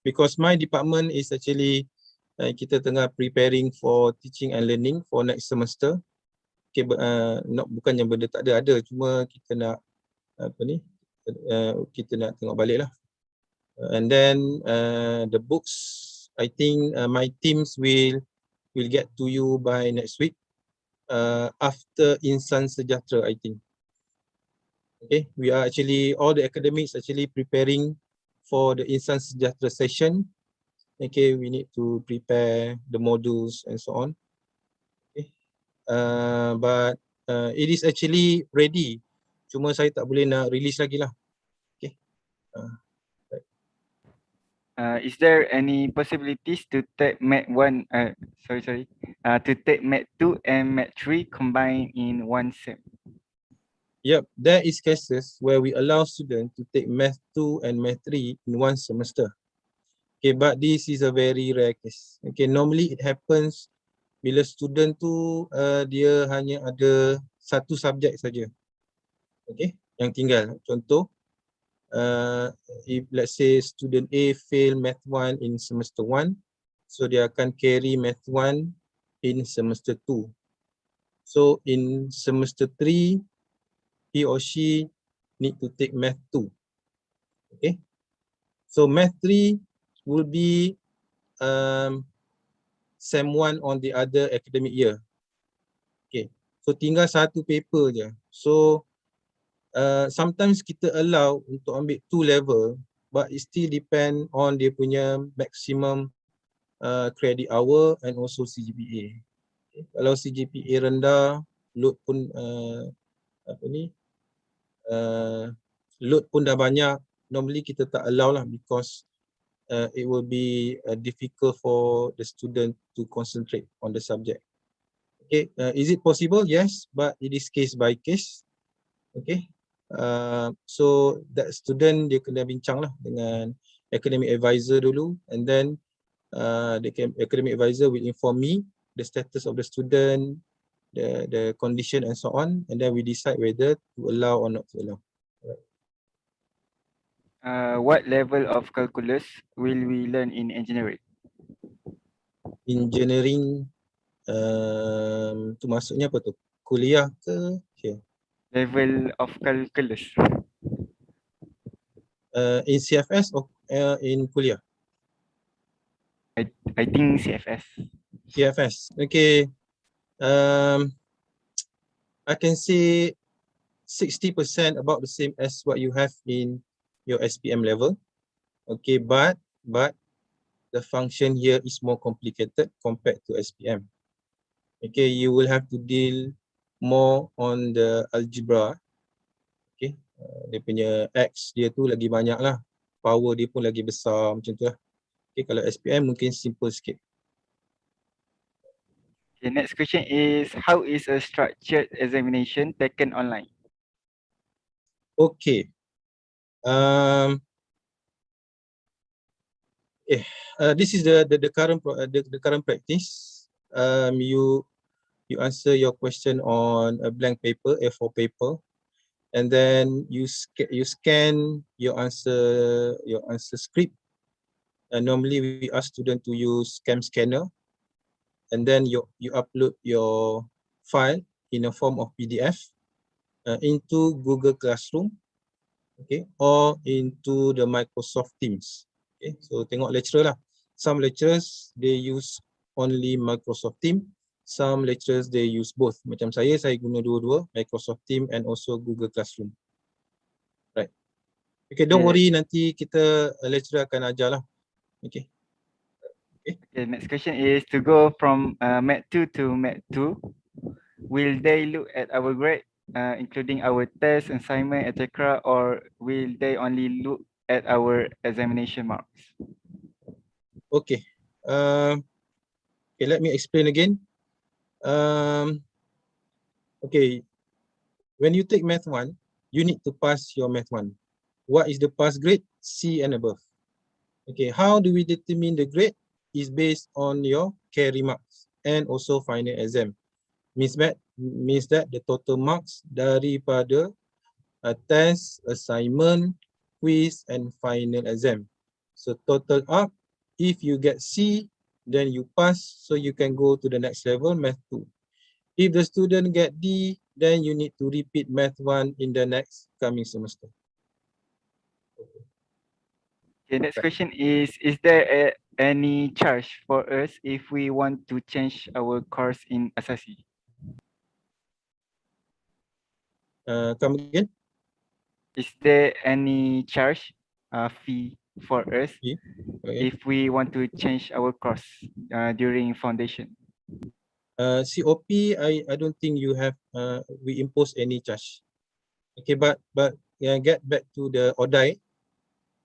Because my department is actually kita tengah preparing for teaching and learning for next semester. Okay, bukannya benda tak ada, cuma kita nak apa ni, kita nak tengok balik lah. And then the books, I think my teams will get to you by next week, after Insan Sejahtera, I think. Okay, we are actually, all the academics actually preparing for the Insan Sejahtera session. Okay, we need to prepare the modules and so on. Okay, but it is actually ready. Cuma saya tak boleh nak release lagi lah. Okay.
Is there any possibilities to take Mat 1, to take Mat 2 and Mat 3 combined in one sem?
Yep, there is cases where we allow students to take Math 2 and Math 3 in one semester. Okay, but this is a very rare case. Okay, normally it happens bila student tu dia hanya ada satu subjek saja. Okay, yang tinggal. Contoh, if let's say student A fail Math 1 in semester 1, so dia akan carry Math 1 in semester 2. So in semester 3, he or she need to take Math 2. Okay, so Math 3 will be Sem 1 on the other academic year. Okay, so tinggal satu paper je. So sometimes kita allow untuk ambil 2 level, but it still depend on dia punya maximum credit hour and also CGPA. Okay. Kalau CGPA rendah, load pun load pun dah banyak, normally kita tak allow lah, because it will be difficult for the student to concentrate on the subject. Okay, is it possible? Yes, but it is case by case. Okay, so that student dia kena bincang lah dengan academic advisor dulu, and then the academic advisor will inform me the status of the student, the condition and so on, and then we decide whether to allow or not to allow.
What level of calculus will we learn in engineering?
Engineering, tu maksudnya apa tu? Kuliah ke? Okay.
Level of calculus.
In CFS or in kuliah?
I think CFS.
CFS. Okay. I can say 60% about the same as what you have in your SPM level. Okay, but the function here is more complicated compared to SPM. Okay, you will have to deal more on the algebra. Okay, dia punya X dia tu lagi banyak lah. Power dia pun lagi besar macam tu lah. Okay, kalau SPM mungkin simple sikit.
The next question is, how is a structured examination taken online?
Okay. This is the current practice. You answer your question on a blank paper, A4 paper, and then you scan your answer script. Normally we ask student to use scanner, and then you upload your file in a form of PDF into Google Classroom, okay, or into the Microsoft Teams. Okay, so tengok lecturer lah. Some lecturers they use only Microsoft Teams. Some lecturers they use both. Macam saya guna dua-dua, Microsoft Teams and also Google Classroom. Right. Okay, don't worry, nanti kita lecturer akan ajar lah. Okay.
Okay, next question is, to go from Mat 2 to Mat 2, will they look at our grade, including our test, assignment, etc., or will they only look at our examination marks?
Okay. Okay, let me explain again. Okay, when you take Math 1, you need to pass your Math 1. What is the pass grade? C and above. Okay, how do we determine the grade? Is based on your carry marks and also final exam. Means that the total marks daripada test, assignment, quiz and final exam. So total up, if you get C, then you pass, so you can go to the next level, Math 2. If the student get D, then you need to repeat Math 1 in the next coming semester.
Okay, next question is there any charge for us if we want to change our course in Asasi?
Come again?
Is there any charge fee for us if we want to change our course during foundation?
COP, I don't think you have we impose any charge. Okay, but get back to the ODAI.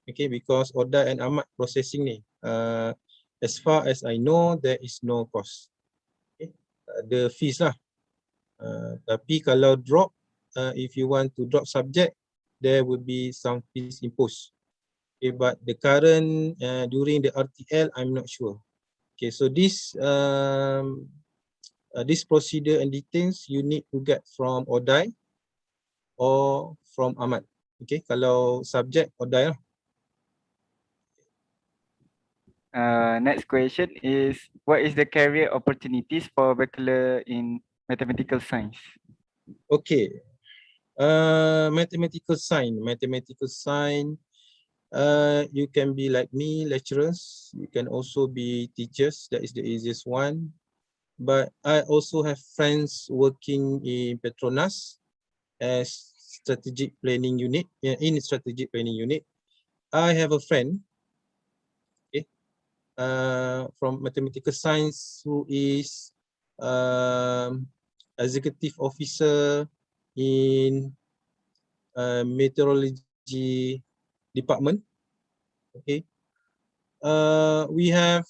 Okay, because ODAI and Ahmad processing ni, as far as I know, there is no cost. Okay, the fees lah. Tapi kalau drop, if you want to drop subject, there will be some fees imposed. Okay, but the current during the RTL, I'm not sure. Okay, so this procedure and details you need to get from ODAI or from Ahmad. Okay, kalau subject ODAI lah.
Next question is, what is the career opportunities for bachelor in mathematical science?
Okay, Mathematical sign. You can be like me, lecturers. You can also be teachers. That is the easiest one. But I also have friends working in Petronas as strategic planning unit. In strategic planning unit, I have a friend, okay, from mathematical science who is executive officer in meteorology department. Okay, we have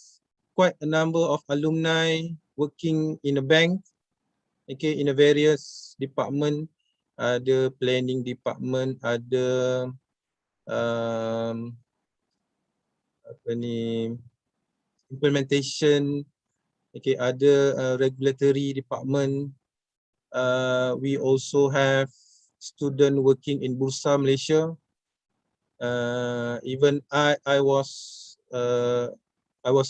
quite a number of alumni working in a bank, okay, in a various department. Ada planning department, ada apa ni, implementation, okay, ada regulatory department. We also have student working in Bursa Malaysia. Even I was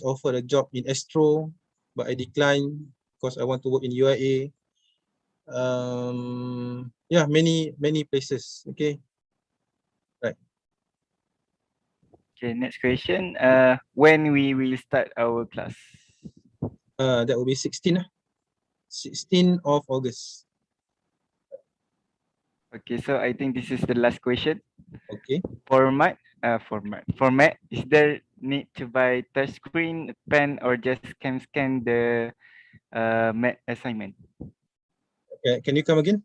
offered a job in Astro, but I declined because I want to work in UIA. Yeah, many places. Okay. Right.
Okay, next question. When we will start our class?
That will be 16th of August.
Okay, so I think this is the last question.
Okay.
Format. Is there need to buy touch screen, pen, or just scan the math assignment?
Okay. Can you come again?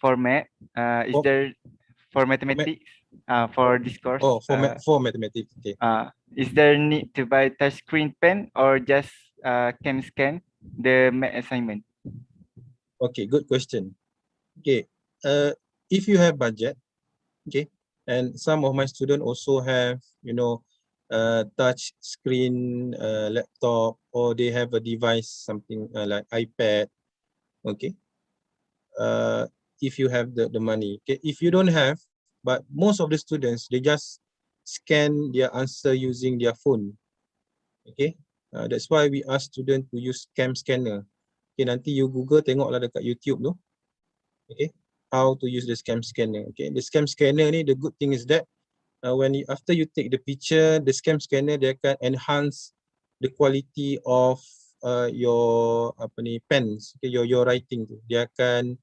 Format. Is
For-
there for mathematics? For this course.
Oh, for mathematics. Okay.
Is there need to buy touch screen pen or just can scan the math assignment?
Okay, good question. Okay, if you have budget, okay, and some of my students also have, you know, touch screen laptop, or they have a device, something like iPad, okay. If you have the money, okay. If you don't have, but most of the students, they just scan their answer using their phone, okay. That's why we ask students to use cam scanner. Okay, nanti you Google, tengoklah dekat YouTube tu. Okay, how to use the scam scanner. Okay, the scam scanner ni, the good thing is that after you take the picture, the scam scanner dia akan enhance the quality of your apa ni pens, okay, your writing tu. Dia akan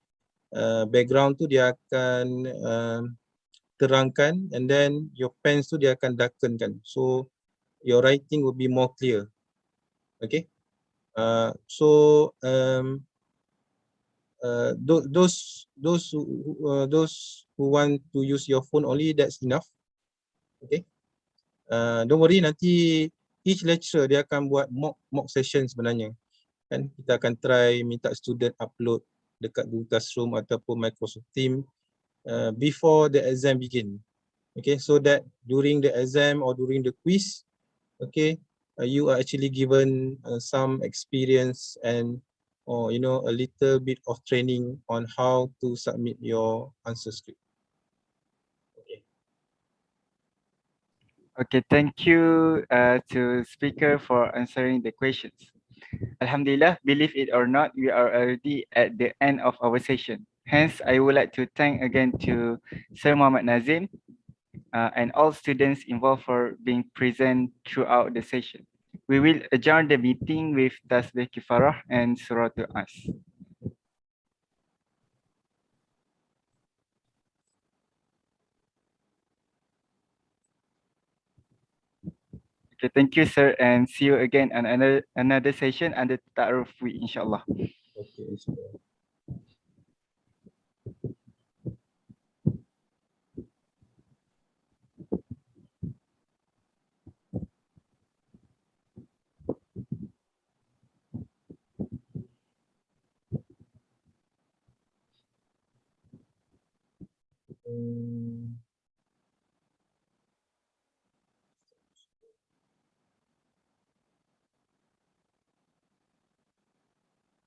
background tu dia akan terangkan, and then your pens tu dia akan darkenkan. So your writing will be more clear. Okay, so those who want to use your phone only, that's enough. Okay, don't worry, nanti each lecturer dia akan buat mock session sebenarnya, kan. Kita akan try minta student upload dekat Google Classroom ataupun Microsoft Teams before the exam begin. Okay, so that during the exam or during the quiz, okay, you are actually given some experience and, or you know, a little bit of training on how to submit your answer script.
Okay, thank you to speaker for answering the questions. Alhamdulillah, believe it or not, we are already at the end of our session. Hence, I would like to thank again to Sir Muhammad Nazim and all students involved for being present throughout the session. We will adjourn the meeting with Tasbih Kifarah and Surah to As. Okay, thank you, sir, and see you again on another session under Ta'aruf Week, inshallah.
Okay.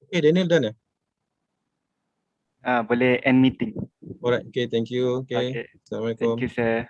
Okay, Daniel done.
Boleh end meeting.
Alright, okay, thank you. Okay.
Okay.
Assalamualaikum.
Thank you, sir.